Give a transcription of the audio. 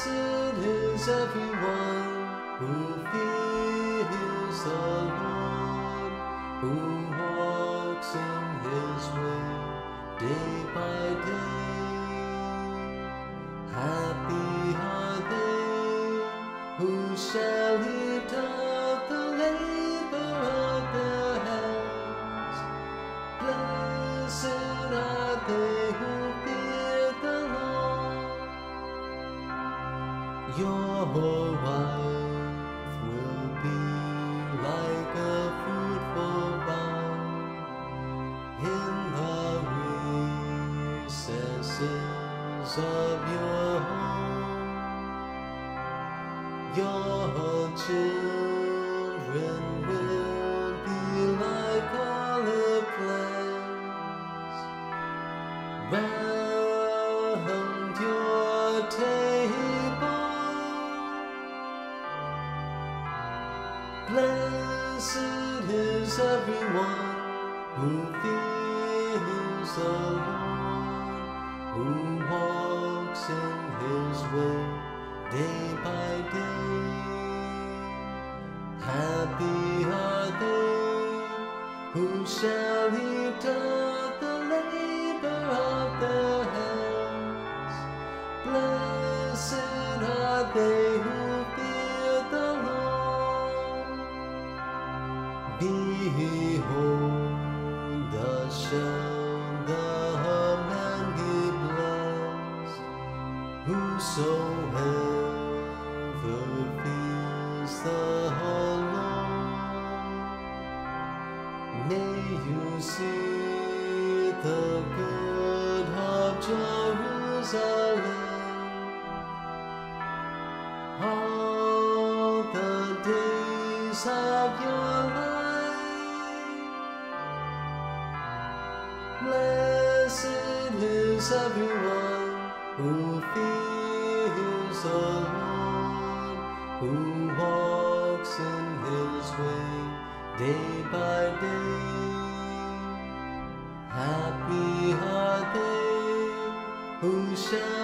Blessed is everyone who fears the Lord, who walks in His way day by day. Happy are they who shall eat of the labor of their hands. Blessed are they who fear the Lord. Your wife will be like a fruitful vine in the recesses of your home. Your children will be like olive plants round your table. Blessed is everyone who fears the Lord, who walks in His way day by day. Happy are they who shall eat of the labor of their hands. Blessed are they who fear the Lord. Behold, thus shall the man be blessed, whosoever fears the Lord. May you see the good of Jerusalem all the days of your life. Blessed is everyone who fears the Lord, who walks in His way day by day. Happy are they who shall